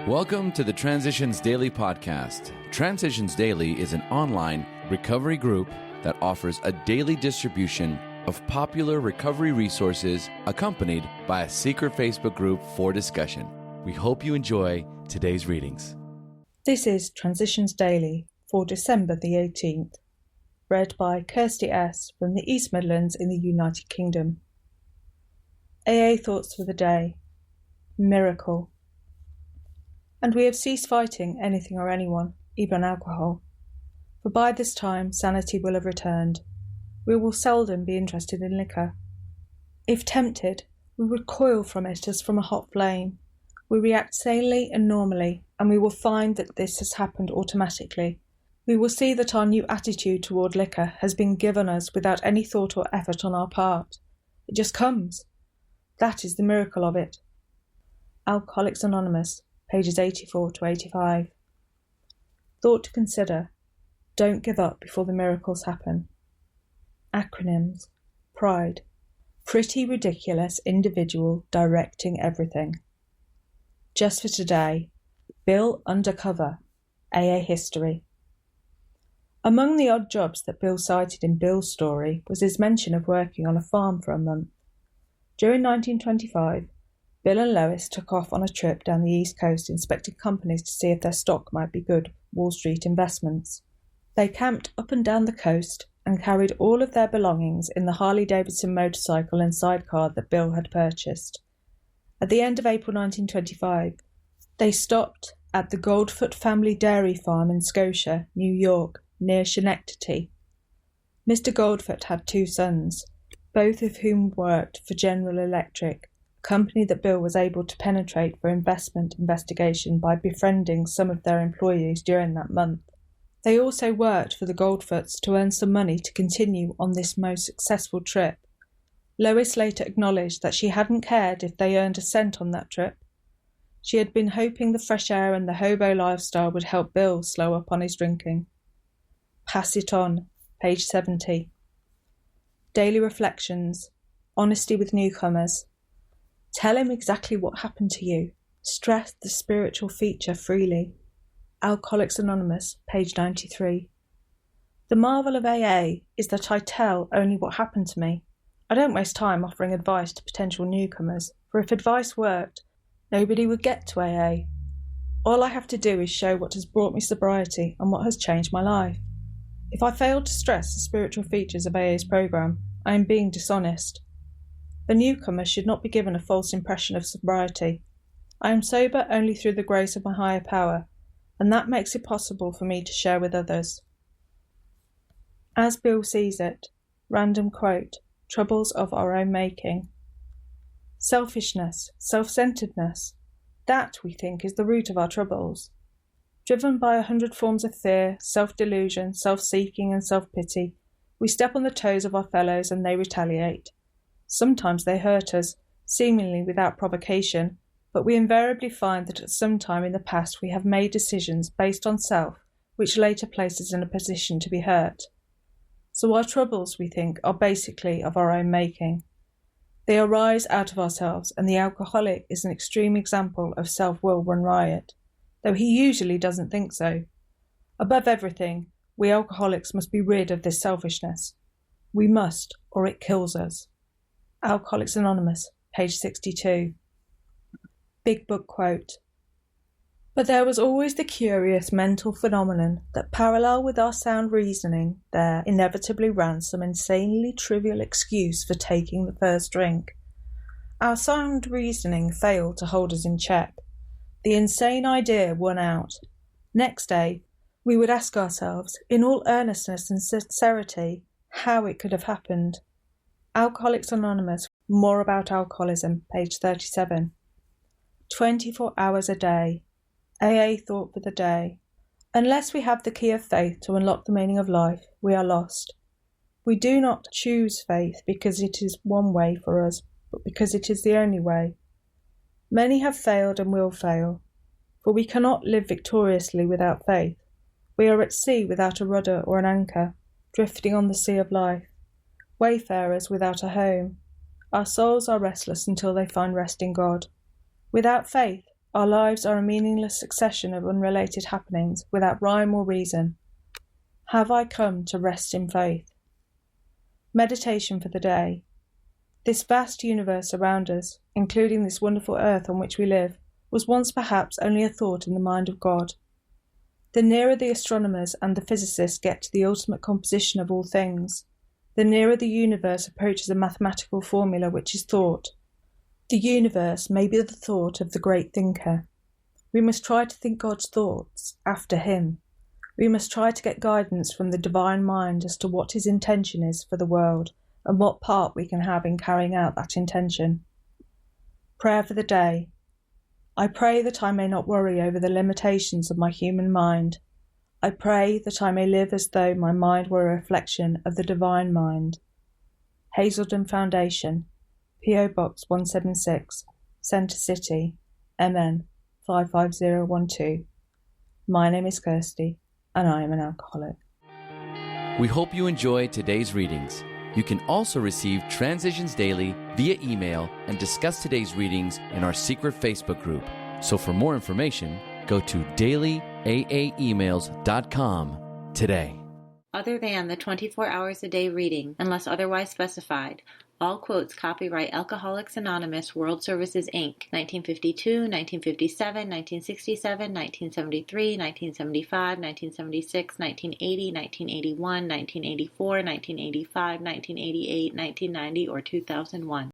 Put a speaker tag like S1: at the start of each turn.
S1: Welcome to the Transitions Daily podcast. Transitions Daily is an online recovery group that offers a daily distribution of popular recovery resources accompanied by a secret Facebook group for discussion. We hope you enjoy today's readings.
S2: This is Transitions Daily for December the 18th, read by Kirsty S. from the East Midlands in the United Kingdom. AA Thoughts for the Day. Miracle. And we have ceased fighting anything or anyone, even alcohol. For by this time sanity will have returned. We will seldom be interested in liquor. If tempted, we recoil from it as from a hot flame. We react sanely and normally, and we will find that this has happened automatically. We will see that our new attitude toward liquor has been given us without any thought or effort on our part. It just comes. That is the miracle of it. Alcoholics Anonymous, pages 84 to 85. Thought to consider. Don't give up before the miracles happen. Acronyms. Pride. Pretty ridiculous individual directing everything. Just for today. Bill Undercover. AA History. Among the odd jobs that Bill cited in Bill's story was his mention of working on a farm for a month. During 1925, Bill and Lois took off on a trip down the East Coast inspecting companies to see if their stock might be good Wall Street investments. They camped up and down the coast and carried all of their belongings in the Harley-Davidson motorcycle and sidecar that Bill had purchased. At the end of April 1925, they stopped at the Goldfoot family dairy farm in Scotia, New York, near Schenectady. Mr. Goldfoot had two sons, both of whom worked for General Electric, a company that Bill was able to penetrate for investment investigation by befriending some of their employees during that month. They also worked for the Goldfoots to earn some money to continue on this most successful trip. Lois later acknowledged that she hadn't cared if they earned a cent on that trip. She had been hoping the fresh air and the hobo lifestyle would help Bill slow up on his drinking. Pass it on, page 70. Daily Reflections. Honesty with newcomers. Tell him exactly what happened to you. Stress the spiritual feature freely. Alcoholics Anonymous, page 93. The marvel of AA is that I tell only what happened to me. I don't waste time offering advice to potential newcomers, for if advice worked, nobody would get to AA. All I have to do is show what has brought me sobriety and what has changed my life. If I fail to stress the spiritual features of AA's program, I am being dishonest. The newcomer should not be given a false impression of sobriety. I am sober only through the grace of my higher power, and that makes it possible for me to share with others. As Bill sees it, random quote, troubles of our own making. Selfishness, self-centeredness, that we think is the root of our troubles. Driven by 100 forms of fear, self-delusion, self-seeking and self-pity, we step on the toes of our fellows and they retaliate. Sometimes they hurt us, seemingly without provocation, but we invariably find that at some time in the past we have made decisions based on self, which later places us in a position to be hurt. So our troubles, we think, are basically of our own making. They arise out of ourselves, and the alcoholic is an extreme example of self-will run riot, though he usually doesn't think so. Above everything, we alcoholics must be rid of this selfishness. We must, or it kills us. Alcoholics Anonymous, page 62. Big Book quote. But there was always the curious mental phenomenon that parallel with our sound reasoning there inevitably ran some insanely trivial excuse for taking the first drink. Our sound reasoning failed to hold us in check. The insane idea won out. Next day, we would ask ourselves, in all earnestness and sincerity, how it could have happened. Alcoholics Anonymous, more about alcoholism, page 37. 24 hours a day. AA Thought for the Day. Unless we have the key of faith to unlock the meaning of life, we are lost. We do not choose faith because it is one way for us, but because it is the only way. Many have failed and will fail, for we cannot live victoriously without faith. We are at sea without a rudder or an anchor, drifting on the sea of life, wayfarers without a home. Our souls are restless until they find rest in God. Without faith, Our lives are a meaningless succession of unrelated happenings without rhyme or reason. Have I come to rest in faith? Meditation for the day. This vast universe around us, including this wonderful earth on which we live, was once perhaps only a thought in the mind of God. The nearer the astronomers and the physicists get to the ultimate composition of all things, the nearer the universe approaches a mathematical formula which is thought. The universe may be the thought of the great thinker. We must try to think God's thoughts after him. We must try to get guidance from the divine mind as to what his intention is for the world and what part we can have in carrying out that intention. Prayer for the day. I pray that I may not worry over the limitations of my human mind. I pray that I may live as though my mind were a reflection of the divine mind. Hazelden Foundation, P.O. Box 176, Centre City, MN 55012. My name is Kirsty, and I am an alcoholic.
S1: We hope you enjoyed today's readings. You can also receive Transitions Daily via email and discuss today's readings in our secret Facebook group. So for more information, go to dailyaaemails.com today.
S3: Other than the 24 hours a day reading, unless otherwise specified, all quotes copyright Alcoholics Anonymous World Services, Inc., 1952, 1957, 1967, 1973, 1975, 1976, 1980, 1981, 1984, 1985, 1988, 1990, or 2001.